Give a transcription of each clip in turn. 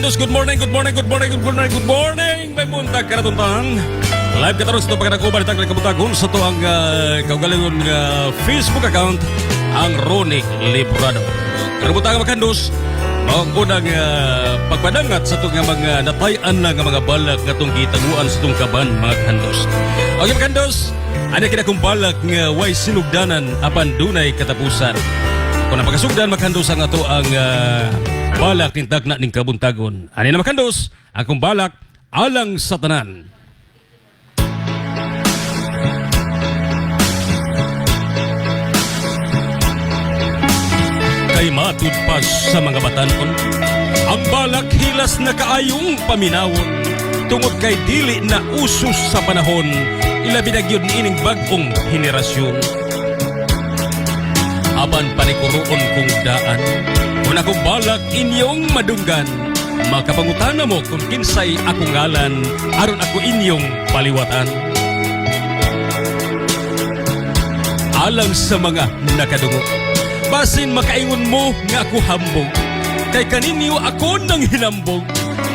Kandos, good morning. May buntag ka na tuntang. Live ka taros ito pagkanakuban itang kabutagon sa ito ang kaugalingon Facebook account, ang Ronnie Librado. Karabutan ka Kandos, ang unang pagpadangat sa itong mga natayan na mga balak na itong gitaguan sa itong kaban, mga Kandos. Okay, mga Kandos, ano kinakong balak nga way sinugdanan apan dunay katapusan. Kung napakasugdan, mga Kandos, ang ito ang balak ning tagna ning kabuntagon. Ani na makandos, akong balak alang sa tanan. Kay matud pa sa mga batanon, ang balak hilas na kaayong paminawon, tungod kay dili na usos sa panahon, ilabi na gyud niining bagong henerasyon. Aban panikuroon kong daan, kung ako balak inyong madunggan, makapangutana mo kung kinsay akong ngalan, aron ako inyong paliwatan. Alang sa mga nakadungo, basin makaingon mo nga ako hambog, kay kaninyo ako nang hinambog,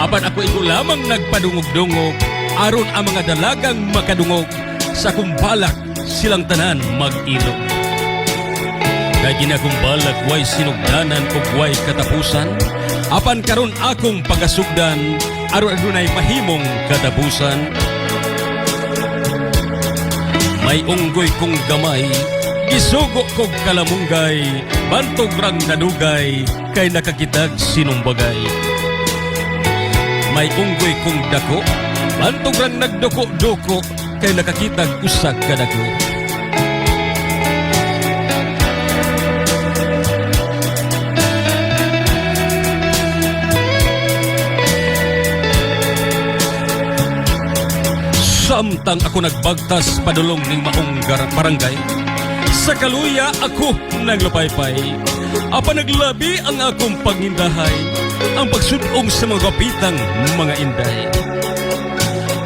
aban ako ito lamang nagpadungog-dungog, aron ang mga dalagang makadungog, sa akong balak silang tanan mag-ilog. Kay ginakong balak way sinugdanan o way katapusan, apan karon akong pagasugdan, aron adunay mahimong katapusan. May unggoy kong gamay, gisugo kong kalamunggay, bantog rang nadugay, kay nakakitag sinumbagay. May unggoy kong dako, bantog rang nagduko-duko, kay nakakitag usag kadako. Samtang ako nagbagtas padulong ning maong barangay, sa kaluya ako naglupaypay, apa naglabi ang akong pangindahay, ang pagsudong sa mga kapitang mga inday.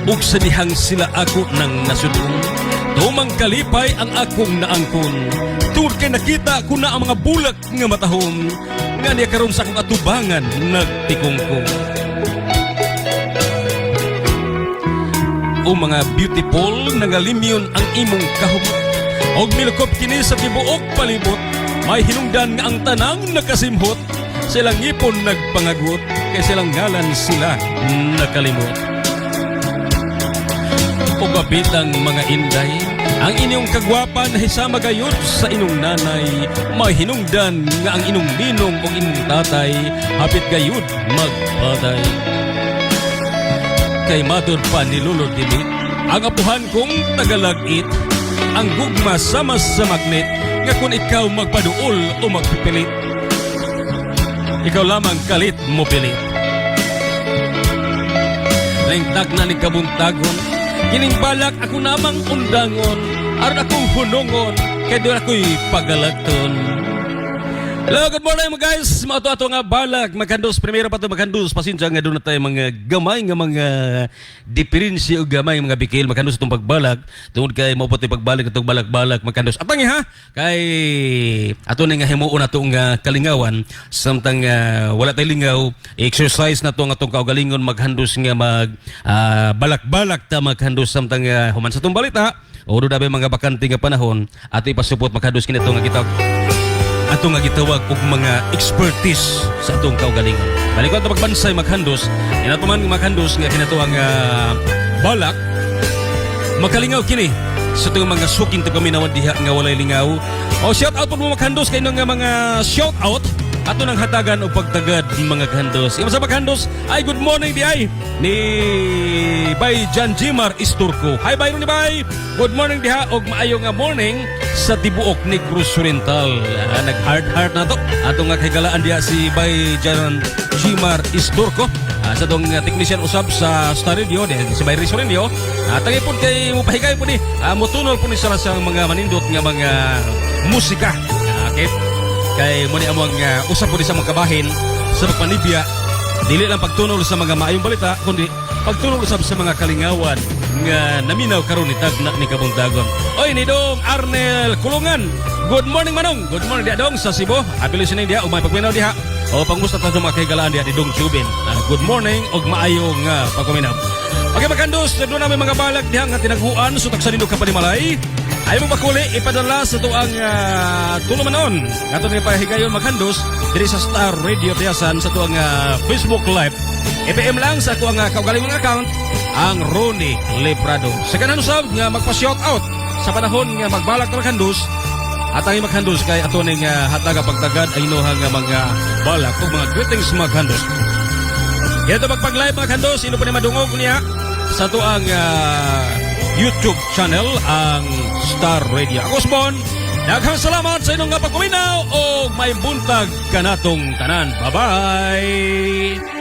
Ug sa dihang sila ako nang nasudong, tumang kalipay ang akong naangkon, tungod kay nakita ko na ang mga bulak nga matahom, nga niya karon sa akong atubangan nagtikongkong. O mga beautiful, nangalimyon ang imong kahumot, og milukop kini sa tibuok palibot, may hinungdan nga ang tanang nakasimhot, silang ipon nagpangagot, kay silang ngalan sila nakalimot. O gabitang mga inday, ang inyong kagwapan hisama gayud sa inong nanay, may hinungdan nga ang inong ninong o inong tatay, hapit gayud magpatay. Kay matud pa ni Lolo Dimit, ang apuhan kong tagalagit, ang gugma sama sa magnet, nga kung ikaw magpaduol o magpipilit, ikaw lamang kalit mo pilit. Lingtag na ni kabuntagon, kining balak ako namang undangon, aron akong hunongon, kaya doon ako'y pagalagton. Hello, good morning mga guys. Mga ato nga balak, maghandos. Primero pa ito maghandos. Pasensya nga doon na tayo mga gamay nga mga diferensya o gamay mga bikil. Maghandos itong pagbalak. Tungod kay maupot yung pagbalik itong balak-balak maghandos. Atangi ha? Kay ato na nga himuon na itong kalingawan. Samtang wala tayo lingaw, exercise na itong atong kaugalingon maghandos nga balak-balak ta maghandos. Samtang human sa itong balita, o doon na mga bakante nga panahon, ato ipasupot maghandos kinito nga kita atong nga gitawag og mga expertise sa atong kaugalingon. Balikon ta pagbansay maghandos, inatuman maghandos nga kinatuang balak makalingaw kini sa itong mga suking tapaminawan diha nga walay lingaw. O shout out po maghandos kay nga mga shout out ato nang hatagan og pagtagad mga ghandos. Ima sa maghandos ay good morning di ay ni Bay Jan Jimar Isturco. Hi Bay ni Bay. Good morning diha og maayo nga morning sa tibuok ni Cruz Oriental. Nag-hard na to. Ato nga kagalaan diha si Bay Jan Jimar Isturco. Sa tong technician usab sa Star Radio si Bay Rizzo Radio. Tangi po kay mupahigay po ni mutunol po ni sa mga manindot nga mga musika. Okay? Kay muni among usap po sa mga kabahin sa pagpanibya, dili lang pagtunol sa mga maayong balita, kundi pagtunol usab sa mga kalingawan nga naminaw karon ni tagna ni kabuntagon. Oy ni Dong Arnel Kulungan. Good morning manong. Good morning dia dong sa Cebu. Apil listening dia umay pagminaw diha O pangusta tayo mga kaigalaan diya ni Dong Jubin. Good morning og maayong pagkuminaw. Okay, makandos, doon namin mga balag diha nga tinaguan sutag sa nindog kapanimalay. Ayaw mo bakuli, ipadala sa ito ang tulumanon. Gato nga pahigayon magkandos diri sa Star Radio Tiasan sa ito ang Facebook Live. EPM lang sa ito ang kaugaling account, ang Ronnie Leprado. Sa kanan usab nga magpa-shoutout sa panahon nga magbalak na magkandos. At ang maghandos kay ato ning hataga pagtagad ay inuhang mga balak o mga greetings maghandos. Ito magpag-live maghandos, sino pa ni madungog niya sa to ang YouTube channel ang Star Radio. Ako Sbon, daghang salamat sa inyong pagkuminaw o may buntag kanatong tanan. Bye-bye!